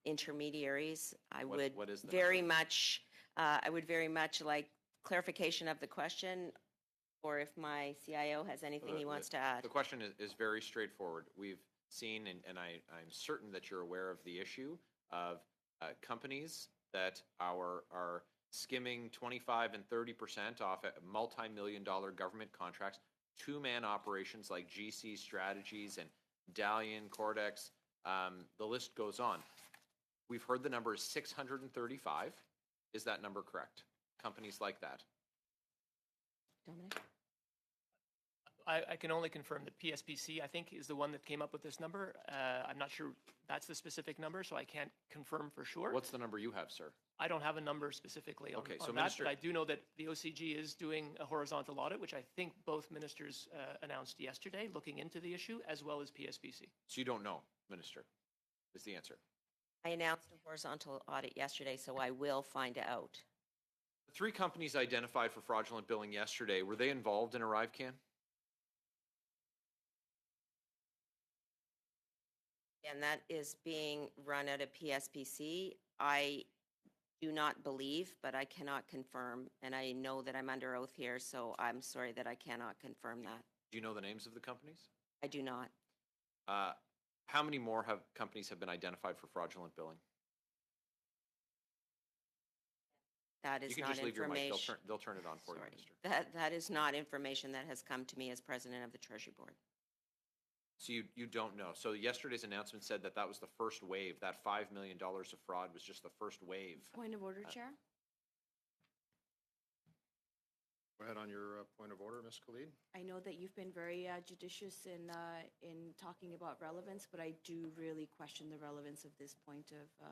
intermediaries. What is the I would very much like clarification of the question, or if my CIO has anything he wants to add. The question is very straightforward. We've seen, and I'm certain that you're aware of the issue of companies that are skimming 25 and 30% off multi-million-dollar government contracts, two-man operations like GC Strategies and Dalian, Cordex, the list goes on. We've heard the number is 635. Is that number correct? Companies like that. Dominic? I can only confirm that PSPC, I think, is the one that came up with this number. I'm not sure that's the specific number, so I can't confirm for sure. What's the number you have, sir? I don't have a number specifically on that, Minister, but I do know that the OCG is doing a horizontal audit, which I think both ministers announced yesterday, looking into the issue, as well as PSPC. So you don't know, Minister, is the answer. I announced a horizontal audit yesterday, so I will find out. The 3 companies identified for fraudulent billing yesterday, were they involved in ArriveCan? And that is being run out of PSPC. I do not believe, but I cannot confirm. And I know that I'm under oath here, so I'm sorry that I cannot confirm that. Do you know the names of the companies? I do not. How many more companies have been identified for fraudulent billing? That is you can not just leave information. your mic. They'll turn it on for you, Minister. That is not information that has come to me as president of the Treasury Board. So you don't know. So yesterday's announcement said that was the first wave. That $5 million of fraud was just the first wave. Point of order, Chair. Go ahead on your point of order, Ms. Khalid. I know that you've been very judicious in talking about relevance, but I do really question the relevance of this point of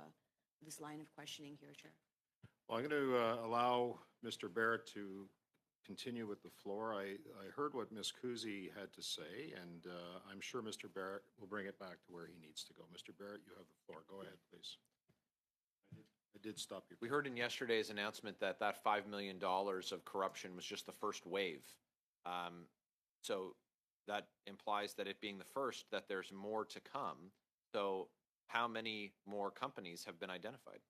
this line of questioning here, Chair. Well, I'm going to allow Mr. Barrett to continue with the floor. I heard what Ms. Kuzi had to say, and I'm sure Mr. Barrett will bring it back to where he needs to go. Mr. Barrett, you have the floor. Go ahead, please. I did stop you. We heard in yesterday's announcement that $5 million of corruption was just the first wave. So that implies that it being the first, that there's more to come. So how many more companies have been identified?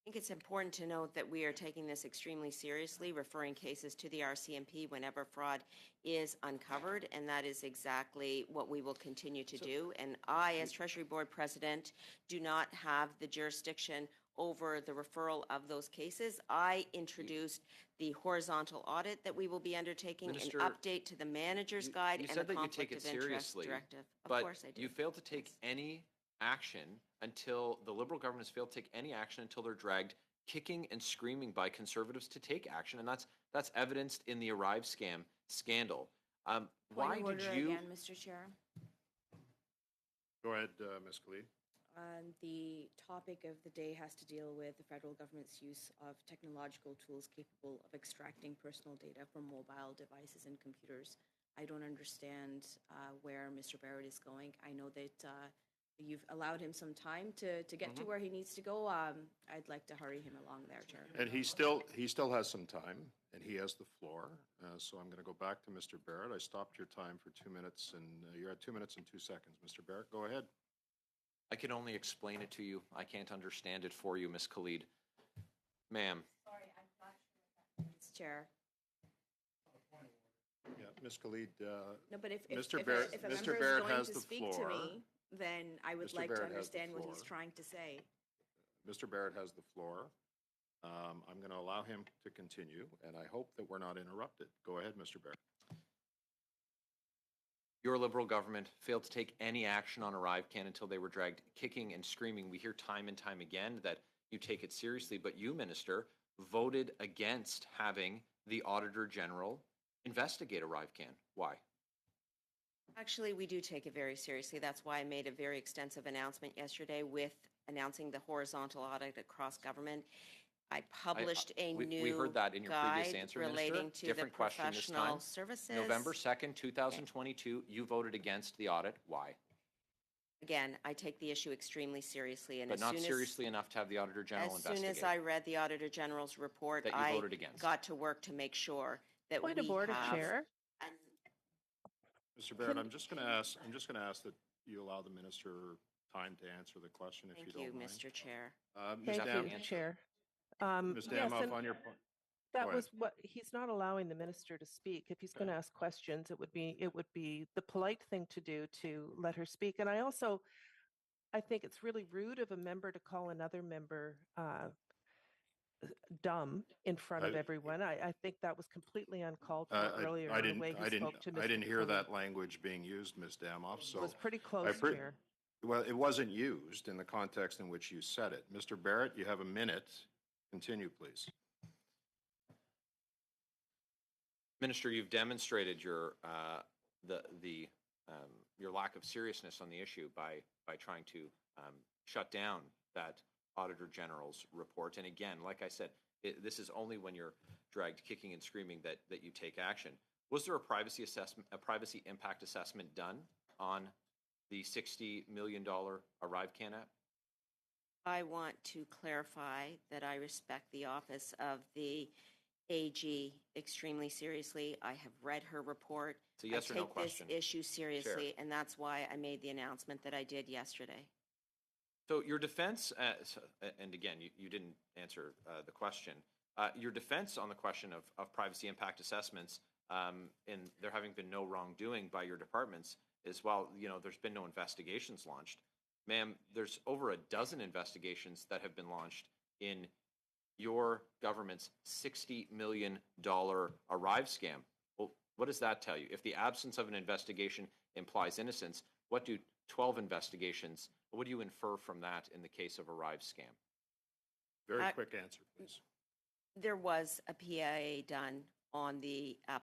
I think it's important to note that we are taking this extremely seriously, referring cases to the RCMP whenever fraud is uncovered, and that is exactly what we will continue to do. And I, as Treasury Board President, do not have the jurisdiction over the referral of those cases. I introduced the horizontal audit that we will be undertaking, Minister, an update to the manager's guide and the conflict of interest directive. Of course I do. You failed to take any action until the Liberal government has failed to take any action until they're dragged kicking and screaming by Conservatives to take action, and that's evidenced in the Arrive scam scandal. Why Point of did order you? Again, Mr. Chair. Go ahead, Ms. Khalid. The topic of the day has to deal with the federal government's use of technological tools capable of extracting personal data from mobile devices and computers. I don't understand where Mr. Barrett is going. I know that you've allowed him some time to get to where he needs to go. I'd like to hurry him along there, Chair. And he still has some time, and he has the floor. So I'm going to go back to Mr. Barrett. I stopped your time for 2 minutes, and you're at 2 minutes and 2 seconds. Mr. Barrett, go ahead. I can only explain it to you. I can't understand it for you, Ms. Khalid. Ma'am. Sorry, I'm not sure what that means, Chair. Yeah, Ms. Khalid. No, but if Mr. Barrett, a member Mr. is Barrett going has to the speak floor. to me, then I would Mr. like to Barrett has the understand what he's floor. trying to say. Mr. Barrett has the floor. I'm going to allow him to continue, and I hope that we're not interrupted. Go ahead, Mr. Barrett. Your Liberal government failed to take any action on ArriveCan until they were dragged kicking and screaming. We hear time and time again that you take it seriously, but you, Minister, voted against having the Auditor General investigate ArriveCan. Why? Actually, we do take it very seriously. That's why I made a very extensive announcement yesterday with announcing the horizontal audit across government. I published we heard that in your previous answer, relating Minister. to Different the question this professional time. services. November 2nd, 2022, you voted against the audit. Why? Again, I take the issue extremely seriously. And But not seriously enough to have the Auditor General investigate. As soon as I read the Auditor General's report, that you voted against. got to work to make sure that Point of order, Chair. Mr. Barrett, I'm just going to ask that you allow the minister time to answer the question, if you Thank you, don't mind. Mr. Chair. Ms. Thank Dam- you, Chair. Ms. Yes, Damoff, and on your point. that Go was what, he's not allowing the minister to speak. If he's going to ask questions, it would be the polite thing to do to let her speak. And I think it's really rude of a member to call another member dumb in front of everyone. I think that was completely uncalled for earlier. The way he spoke to Mr. I didn't hear Cooley. that language being used, Ms. Damoff, so. It was pretty close, Chair. Well, it wasn't used in the context in which you said it. Mr. Barrett, you have a minute. Continue, please. Minister, you've demonstrated your your lack of seriousness on the issue by trying to shut down that Auditor General's report. And again, like I said, this is only when you're dragged kicking and screaming that you take action. Was there a privacy impact assessment done on the $60 million ArriveCan app? I want to clarify that I respect the office of the AG extremely seriously. I have read her report. It's a yes or no question. I take this issue seriously, Chair. and that's why I made the announcement that I did yesterday. So your defense, and again, you didn't answer the question. Your defense on the question of privacy impact assessments, and there having been no wrongdoing by your departments, is, well, there's been no investigations launched. Ma'am, there's over a dozen investigations that have been launched in your government's $60 million Arrive scam. Well, what does that tell you? If the absence of an investigation implies innocence, what do 12 investigations, what do you infer from that in the case of Arrive scam? Very quick answer, please. There was a PIA done on the